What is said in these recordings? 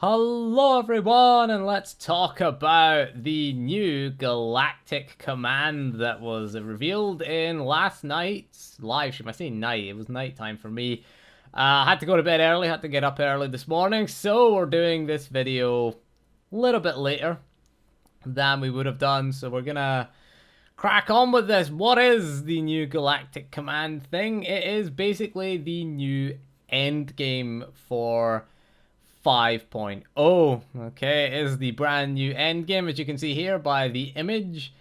Hello everyone, and let's talk about the new Galactic command that was revealed in last night's live stream. I say night, it was nighttime for me. I had to go to bed early, had to get up early this morning, so we're doing this video a little bit later than we would have done. So we're gonna crack on with this. What is the new Galactic command thing? It is basically the new end game for 5.0. Okay, it is the brand new end game, as you can see here by the image.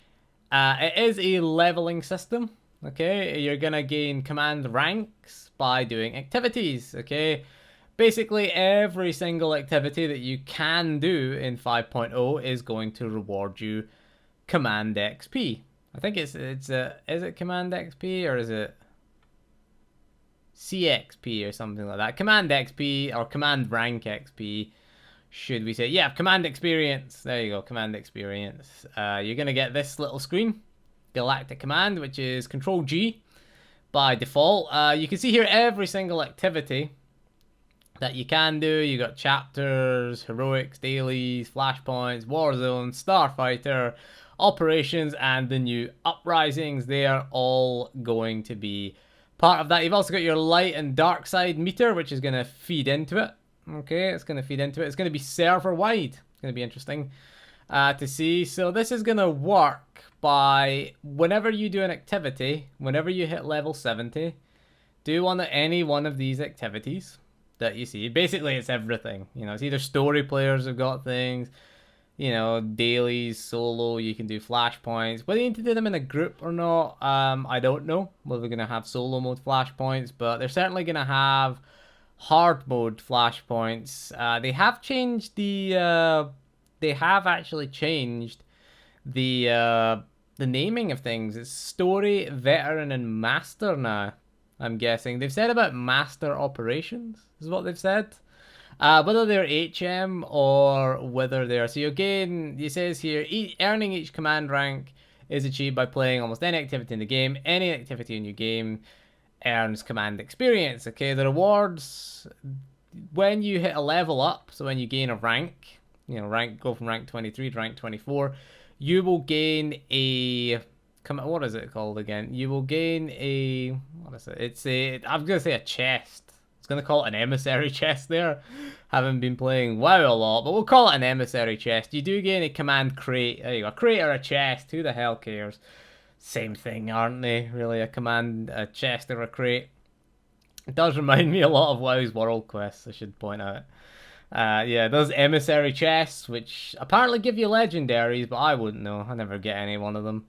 It is a leveling system. Okay, you're gonna gain command ranks by doing activities. Okay, basically every single activity that you can do in 5.0 is going to reward you command XP. I think is it command XP or is it CXP or something like that? Command XP or command rank XP, should we say? Yeah, command experience. There you go, command experience. You're gonna get this little screen, Galactic command, which is Control G by default. You can see here every single activity that you can do. You got chapters, heroics, dailies, flashpoints, warzone, starfighter, operations, and the new uprisings. They are all going to be part of that. You've also got your light and dark side meter, which is going to feed into it. Okay, it's going to feed into it. It's going to be server wide. It's going to be interesting to see. So this is going to work by whenever you do an activity, whenever you hit level 70, do any one of these activities that you see. Basically, it's everything. You know, it's either story players have got things, you know, dailies, solo, you can do flashpoints. Whether you need to do them in a group or not, I don't know. Whether they're going to have solo mode flashpoints, but they're certainly going to have hard mode flashpoints. They have changed the, they have actually changed the naming of things. It's story, veteran, and master now, I'm guessing. They've said about master operations, is what they've said. Whether they're HM or whether they're... So again, it says here, earning each command rank is achieved by playing almost any activity in the game. Any activity in your game earns command experience. Okay, the rewards, when you hit a level up, so when you gain a rank, you know, go from rank 23 to rank 24, you will gain a... What is it called again? You will gain a... What is it? I'm going to say a chest. Gonna call it an emissary chest there. Haven't been playing WoW a lot, but we'll call it an emissary chest. You do gain a command crate. There you go, a crate or a chest. Who the hell cares? Same thing, aren't they? Really, a chest or a crate. It does remind me a lot of WoW's World Quests, I should point out. Yeah, those emissary chests, which apparently give you legendaries, but I wouldn't know. I never get any one of them.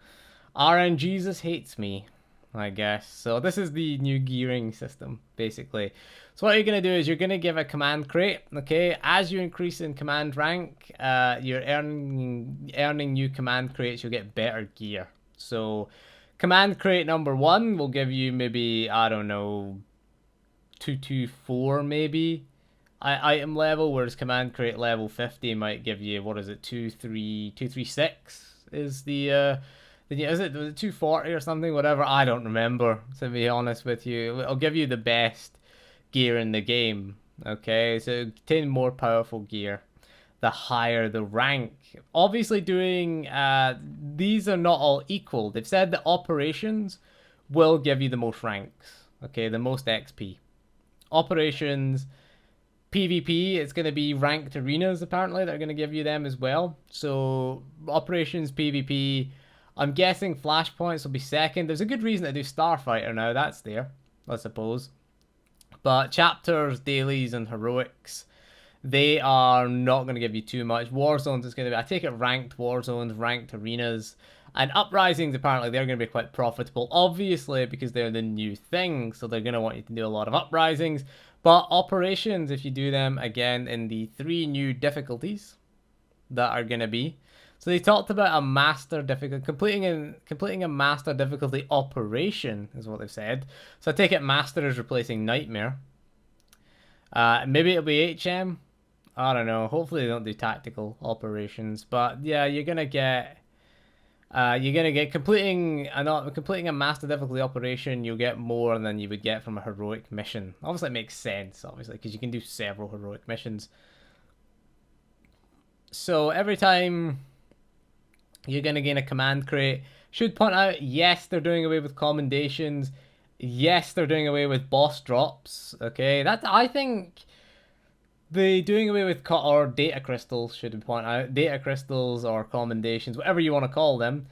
RNGesus hates me, I guess. So this is the new gearing system, basically. So what you're going to do is you're going to give a command crate, okay? As you increase in command rank, you're earning new command crates, you'll get better gear. So command crate number 1 will give you maybe, I don't know, 224 maybe item level, whereas command crate level 50 might give you, what is it, 236 is the... was it 240 or something? Whatever, I don't remember, to be honest with you. It'll give you the best gear in the game, okay? So obtain more powerful gear the higher the rank. Obviously doing, these are not all equal. They've said that operations will give you the most ranks, okay? The most XP. Operations, PvP, it's going to be ranked arenas, apparently, that are going to give you them as well. So operations, PvP... I'm guessing flashpoints will be second. There's a good reason to do Starfighter now. That's there, I suppose. But chapters, dailies, and heroics, they are not going to give you too much. Warzones is going to be, I take it, ranked warzones, ranked arenas. And uprisings, apparently, they're going to be quite profitable. Obviously, because they're the new thing. So they're going to want you to do a lot of uprisings. But operations, if you do them, again, in the 3 new difficulties that are going to be... So they talked about a master difficulty, completing a master difficulty operation is what they've said. So I take it master is replacing nightmare. Maybe it'll be HM. I don't know. Hopefully they don't do tactical operations. But yeah, you're gonna get completing a master difficulty operation. You'll get more than you would get from a heroic mission. Obviously, it makes sense. Obviously, because you can do several heroic missions. So every time you're going to gain a command crate, should point out, yes, they're doing away with commendations. Yes, they're doing away with boss drops. Okay, that I think the doing away with or data crystals, should point out, data crystals or commendations, whatever you want to call them,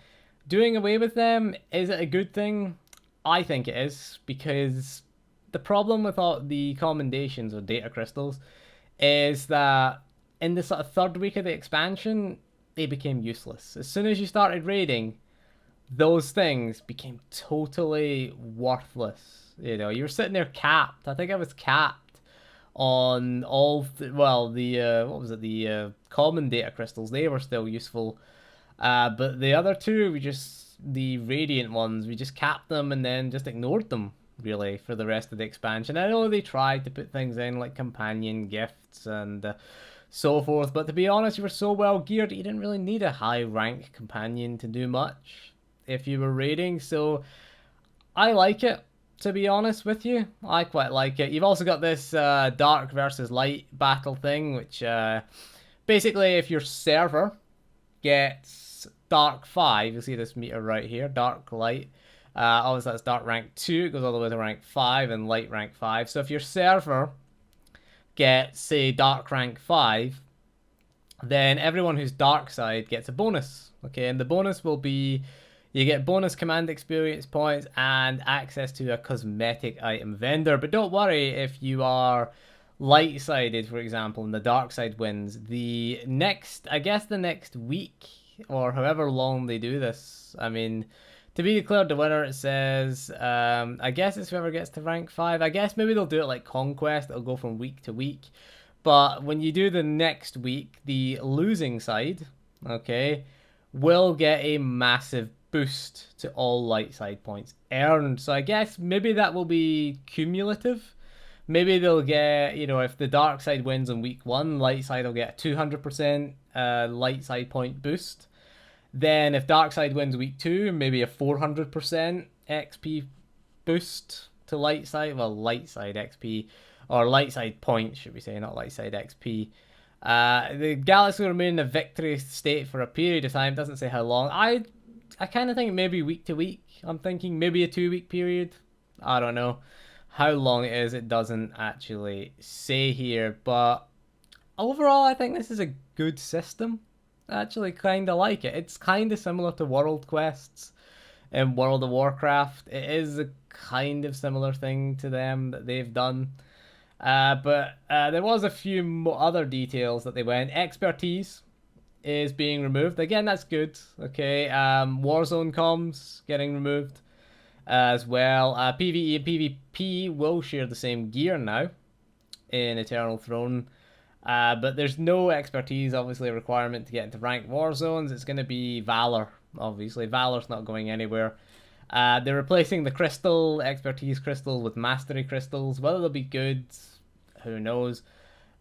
doing away with them, is it a good thing? I think it is, because the problem with all the commendations or data crystals is that in the sort of third week of the expansion, they became useless. As soon as you started raiding, those things became totally worthless. You know, you were sitting there capped. I think I was capped on all, well, the, what was it, the common data crystals. They were still useful. But the other two, the Radiant ones, we just capped them and then just ignored them, really, for the rest of the expansion. I know they tried to put things in like companion gifts and so forth, but to be honest, you were so well geared, you didn't really need a high rank companion to do much if you were raiding. So I like it, to be honest with you. I quite like it. You've also got this dark versus light battle thing, which basically if your server gets dark 5, you'll see this meter right here, dark light. Obviously that's dark rank 2, it goes all the way to rank 5, and light rank 5. So if your server gets, say, dark rank 5, then everyone who's dark side gets a bonus. Okay, and the bonus will be, you get bonus command experience points and access to a cosmetic item vendor. But don't worry if you are light-sided, for example, and the dark side wins. The next, I guess the next week, or however long they do this, I mean, to be declared the winner, it says, I guess it's whoever gets to rank 5. I guess maybe they'll do it like Conquest. It'll go from week to week. But when you do the next week, the losing side, okay, will get a massive boost to all light side points earned. So I guess maybe that will be cumulative. Maybe they'll get, you know, if the dark side wins on week 1, light side will get a 200% light side point boost. Then if dark side wins week 2, maybe a 400% XP boost to light side. Well, light side XP, or light side points, should we say, not light side XP. The Galaxy will remain in a victory state for a period of time. Doesn't say how long. I kind of think maybe week to week. I'm thinking maybe a 2-week period. I don't know how long it is. It doesn't actually say here. But overall, I think this is a good system. I actually kind of like it. It's kind of similar to World Quests in World of Warcraft. It is a kind of similar thing to them that they've done. But there was a few other details that they went. Expertise is being removed. Again, that's good. Okay. Warzone comms getting removed as well. PvE and PvP will share the same gear now in Eternal Throne. But there's no expertise, obviously, a requirement to get into ranked war zones. It's going to be Valor, obviously. Valor's not going anywhere. They're replacing the crystal, expertise crystals, with mastery crystals. Whether they'll be good, who knows.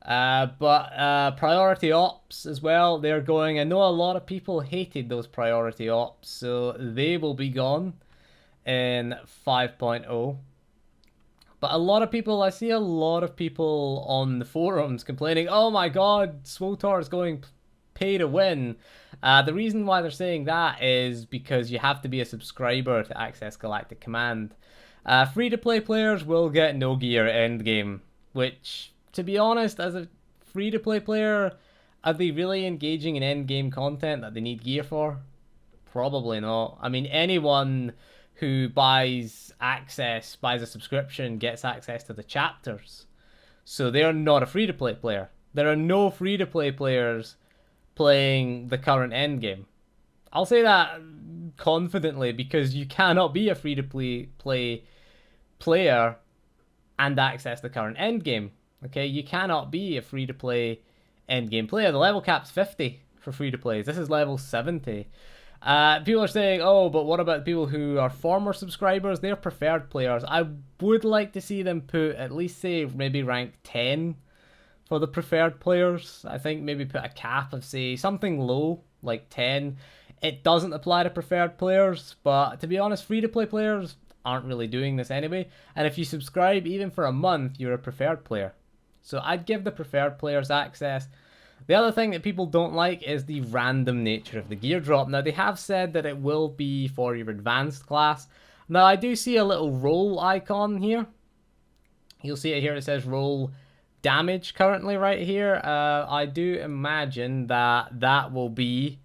But priority ops as well, they're going. I know a lot of people hated those priority ops, so they will be gone in 5.0. But a lot of people, I see a lot of people on the forums complaining, oh my god, SWTOR is going pay to win. The reason why they're saying that is because you have to be a subscriber to access Galactic Command. Free-to-play players will get no gear endgame, which, to be honest, as a free-to-play player, are they really engaging in endgame content that they need gear for? Probably not. I mean, anyone who buys a subscription, gets access to the chapters. So they're not a free-to-play player. There are no free-to-play players playing the current endgame. I'll say that confidently because you cannot be a free-to-play player and access the current endgame. Okay, you cannot be a free-to-play endgame player. The level cap's 50 for free-to-plays. This is level 70. People are saying, oh, but what about people who are former subscribers? They're preferred players. I would like to see them put at least, say, maybe rank 10 for the preferred players. I think maybe put a cap of, say, something low, like 10. It doesn't apply to preferred players, but to be honest, free-to-play players aren't really doing this anyway. And if you subscribe even for a month, you're a preferred player. So I'd give the preferred players access. The other thing that people don't like is the random nature of the gear drop. Now, they have said that it will be for your advanced class. Now, I do see a little roll icon here. You'll see it here. It says roll damage currently right here. I do imagine that that will be...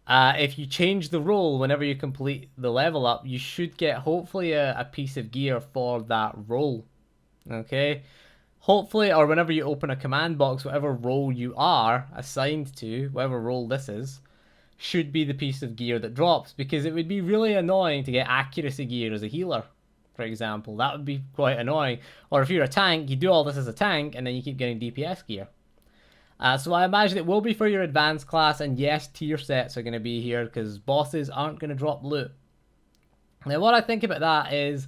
if you change the roll whenever you complete the level up, you should get hopefully a piece of gear for that roll. Okay? Hopefully, or whenever you open a command box, whatever role you are assigned to, whatever role this is, should be the piece of gear that drops. Because it would be really annoying to get accuracy gear as a healer, for example. That would be quite annoying. Or if you're a tank, you do all this as a tank, and then you keep getting DPS gear. So I imagine it will be for your advanced class, and yes, tier sets are going to be here, because bosses aren't going to drop loot. Now, what I think about that is,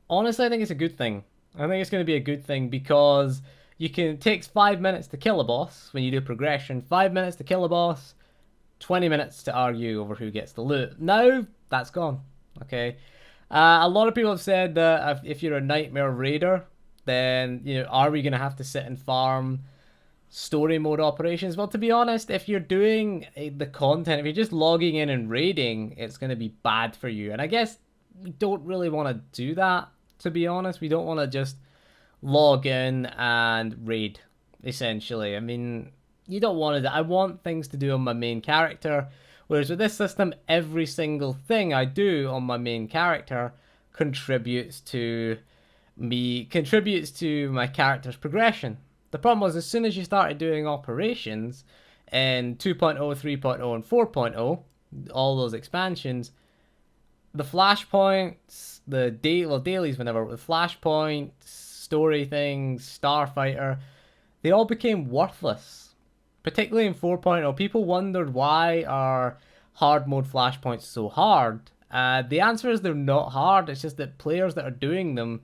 honestly, I think it's a good thing. I think it's going to be a good thing because it takes 5 minutes to kill a boss when you do progression. 5 minutes to kill a boss, 20 minutes to argue over who gets the loot. Now, that's gone. Okay. A lot of people have said that if you're a Nightmare Raider, then, are we going to have to sit and farm story mode operations? Well, to be honest, if you're doing the content, if you're just logging in and raiding, it's going to be bad for you. And I guess we don't really want to do that. To be honest, we don't want to just log in and raid, essentially. I mean, you don't want to. I want things to do on my main character, whereas with this system, every single thing I do on my main character contributes to my character's progression. The problem was, as soon as you started doing operations in 2.0, 3.0, and 4.0, all those expansions, the flashpoints, the dailies, whenever, the flashpoints, story things, Starfighter, they all became worthless. Particularly in 4.0, people wondered, why are hard mode flashpoints so hard? The answer is they're not hard. It's just that players that are doing them,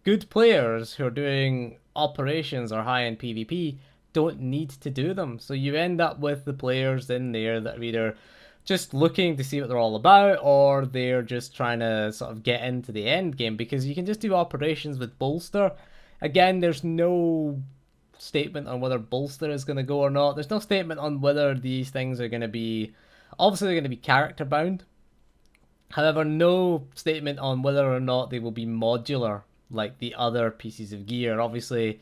good players who are doing operations or high-end PvP, don't need to do them. So you end up with the players in there that are either just looking to see what they're all about, or they're just trying to sort of get into the end game, because you can just do operations with bolster. Again, there's no statement on whether bolster is going to go or not. There's no statement on whether these things are going to be... Obviously, they're going to be character bound. However, no statement on whether or not they will be modular, like the other pieces of gear. Obviously,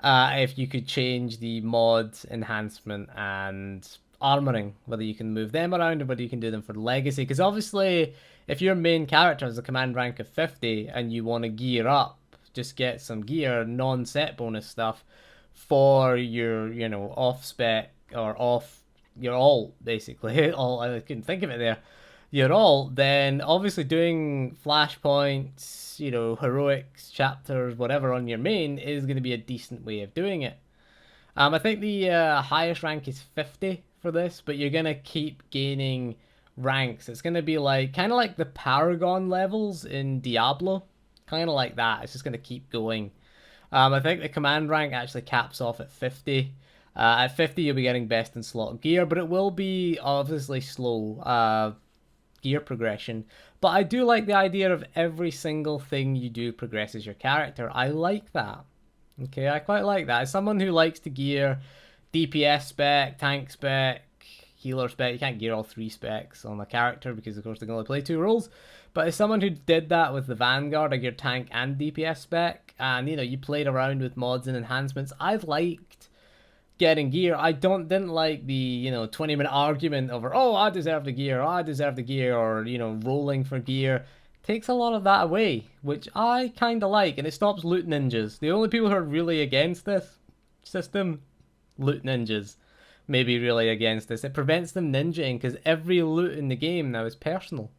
if you could change the mods, enhancement, and armoring, whether you can move them around or whether you can do them for legacy. Because obviously, if your main character has a command rank of 50 and you want to gear up, just get some gear, non-set bonus stuff for your, off spec or off your alt, basically. All, I couldn't think of it there. Your alt, then obviously doing flashpoints, heroics, chapters, whatever on your main is going to be a decent way of doing it. I think the highest rank is 50 for this, but you're going to keep gaining ranks. It's going to be kind of like the Paragon levels in Diablo. Kind of like that. It's just going to keep going. I think the command rank actually caps off at 50. At 50, you'll be getting best in slot gear, but it will be obviously slow gear progression. But I do like the idea of every single thing you do progresses your character. I like that. Okay, I quite like that. As someone who likes to gear DPS spec, tank spec, healer spec, you can't gear all 3 specs on a character because of course they can only play 2 roles. But as someone who did that with the Vanguard, I geared tank and DPS spec, and you played around with mods and enhancements, I liked getting gear. I didn't like the 20-minute argument over, oh, I deserve the gear, or rolling for gear. Takes a lot of that away, which I kind of like, and it stops loot ninjas. The only people who are really against this system, loot ninjas, may be really against this. It prevents them ninjaing, because every loot in the game now is personal.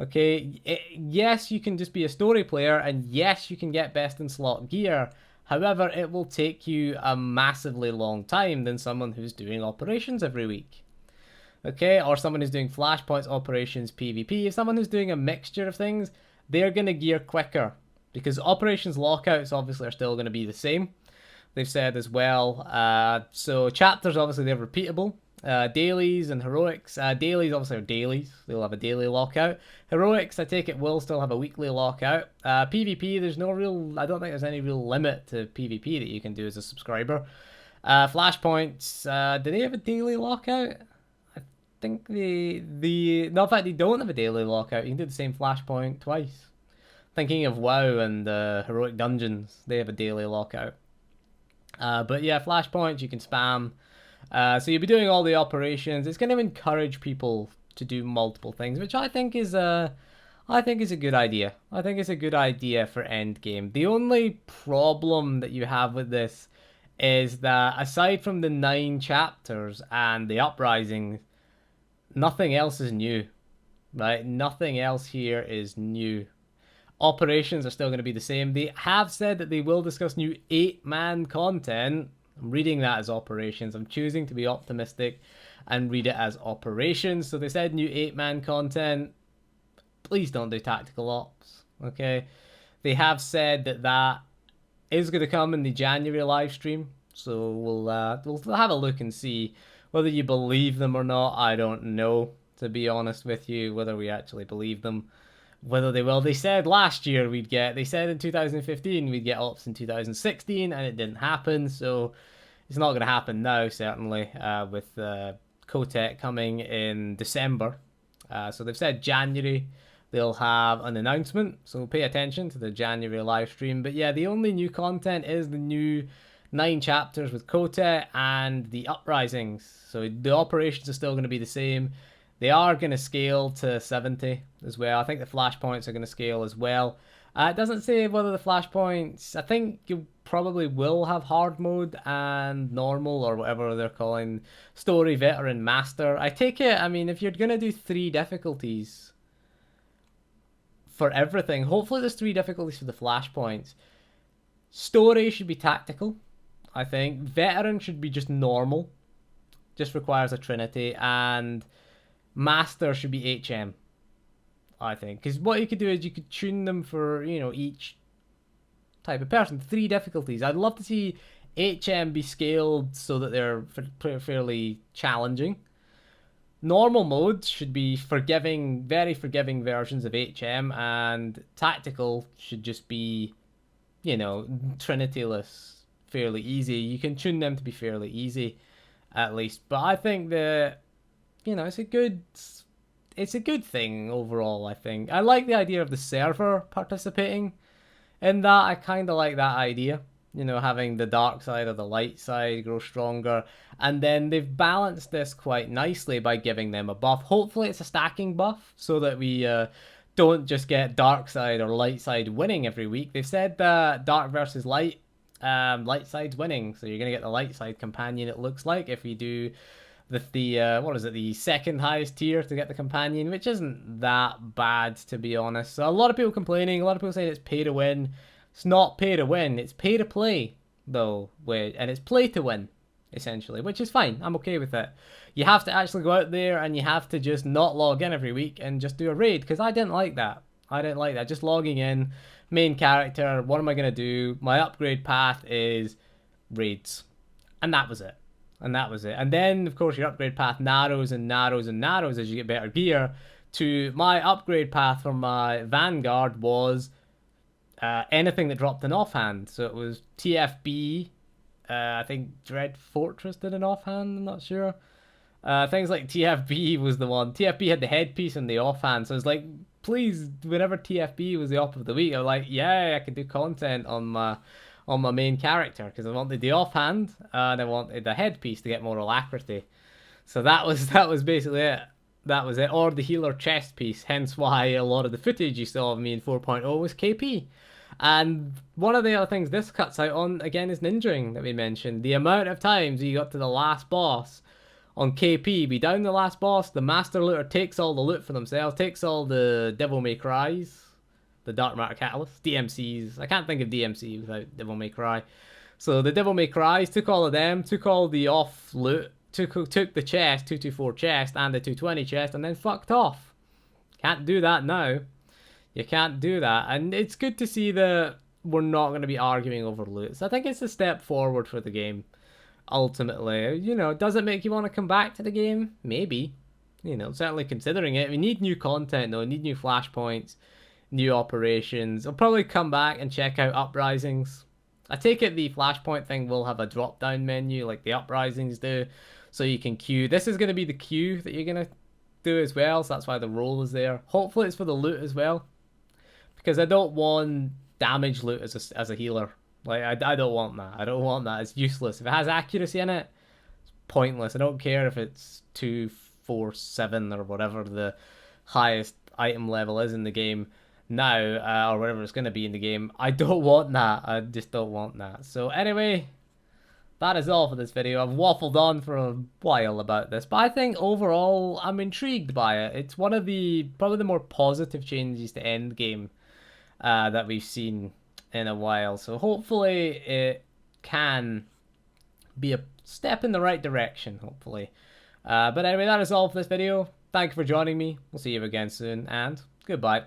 Okay, yes, you can just be a story player, and yes, you can get best in slot gear. However, it will take you a massively long time than someone who's doing operations every week. Okay, or someone who's doing flashpoints, operations, PvP. If someone who's doing a mixture of things, they're going to gear quicker, because operations lockouts obviously are still going to be the same. They've said as well. So chapters, obviously, they're repeatable. Dailies and heroics. Dailies obviously are dailies. They'll have a daily lockout. Heroics, I take it, will still have a weekly lockout. PvP, there's no real... I don't think there's any real limit to PvP that you can do as a subscriber. Flashpoints, do they have a daily lockout? I think no, in fact, they don't have a daily lockout. You can do the same flashpoint twice. Thinking of WoW and Heroic Dungeons, they have a daily lockout. But yeah, flashpoints you can spam. So you'll be doing all the operations. It's going to encourage people to do multiple things, which I think is a good idea. I think it's a good idea for endgame. The only problem that you have with this is that aside from the 9 chapters and the uprisings, nothing else is new, right? Nothing else here is new. Operations are still going to be the same. They have said that they will discuss new 8-man content. I'm reading that as operations. I'm choosing to be optimistic and read it as operations. So they said new 8-man content. Please don't do tactical ops, okay? They have said that that is going to come in the January live stream. So we'll have a look and see whether you believe them or not. I don't know, to be honest with you, whether we actually believe them. Whether they will. They said last year they said in 2015 we'd get ops in 2016 and it didn't happen, so it's not going to happen now, certainly, with Kotek coming in December. So they've said January they'll have an announcement, so pay attention to the January live stream. But yeah, the only new content is the new 9 chapters with Kotek and the uprisings. So the operations are still going to be the same. They are going to scale to 70 as well. I think the flashpoints are going to scale as well. It doesn't say whether the flashpoints... I think you probably will have hard mode and normal, or whatever they're calling story, veteran, master. I take it, I mean, if you're going to do 3 difficulties for everything, hopefully there's 3 difficulties for the flashpoints. Story should be tactical, I think. Veteran should be just normal. Just requires a trinity. And master should be HM, I think. Because what you could do is you could tune them for, you know, each type of person. 3 difficulties. I'd love to see HM be scaled so that they're fairly challenging. Normal modes should be forgiving, very forgiving versions of HM, and tactical should just be, you know, trinityless, fairly easy. You can tune them to be fairly easy, at least. But I think that, you know, it's a good thing overall, I think. I like the idea of the server participating in that. I kind of like that idea. You know, having the dark side or the light side grow stronger. And then they've balanced this quite nicely by giving them a buff. Hopefully it's a stacking buff so that we don't just get dark side or light side winning every week. They've said that dark versus light, light side's winning. So you're going to get the light side companion, it looks like, if you do the what is it, the second highest tier to get the companion, which isn't that bad, to be honest. So a lot of people complaining, a lot of people saying it's pay to win. It's not pay to win, it's pay to play, though, and it's play to win, essentially, which is fine. I'm okay with it. You have to actually go out there and you have to just not log in every week and just do a raid, because I didn't like that. Just logging in, main character, what am I going to do? My upgrade path is raids. And that was it. And then, of course, your upgrade path narrows and narrows and narrows as you get better gear. To my upgrade path from my Vanguard was anything that dropped an offhand. So it was TFB. I think Dread Fortress did an offhand. I'm not sure. Things like TFB was the one. TFB had the headpiece and the offhand. So it's like, please, whenever TFB was the op of the week, I was like, yeah, I can do content on my main character, because I wanted the offhand and I wanted the headpiece to get more alacrity. So that was basically it. That was it. Or the healer chest piece, hence why a lot of the footage you saw of me in 4.0 was KP. And one of the other things this cuts out on, again, is ninjaing that we mentioned. The amount of times you got to the last boss on KP, be down the last boss, the Master Looter takes all the loot for themselves, takes all the Devil May Cries, the Dark Matter Catalyst, DMCs. I can't think of DMC without Devil May Cry. So the Devil May Cries, took all of them, took all the off loot, took the chest, 224 chest, and the 220 chest, and then fucked off. Can't do that now. You can't do that. And it's good to see that we're not going to be arguing over loot. So I think it's a step forward for the game, ultimately. You know, does it make you want to come back to the game? Maybe. You know, certainly considering it. We need new content, though. We need new flashpoints, new operations. I'll probably come back and check out Uprisings I take it the Flashpoint thing will have a drop-down menu like the Uprisings do, so you can queue. This is going to be the queue that you're going to do as well, so that's why the roll is there. Hopefully it's for the loot as well, because I don't want damage loot as a healer. Like, I don't want that. I don't want that. It's useless. If it has accuracy in it, it's pointless. I don't care if it's 2, 4, 7 or whatever the highest item level is in the game now, or whatever it's going to be in the game. I don't want that. I just don't want that. So anyway, that is all for this video. I've waffled on for a while about this, but I think overall I'm intrigued by it. It's one of the probably the more positive changes to endgame that we've seen in a while. So hopefully it can be a step in the right direction, hopefully. But anyway, that is all for this video. Thank you for joining me. We'll see you again soon, and goodbye.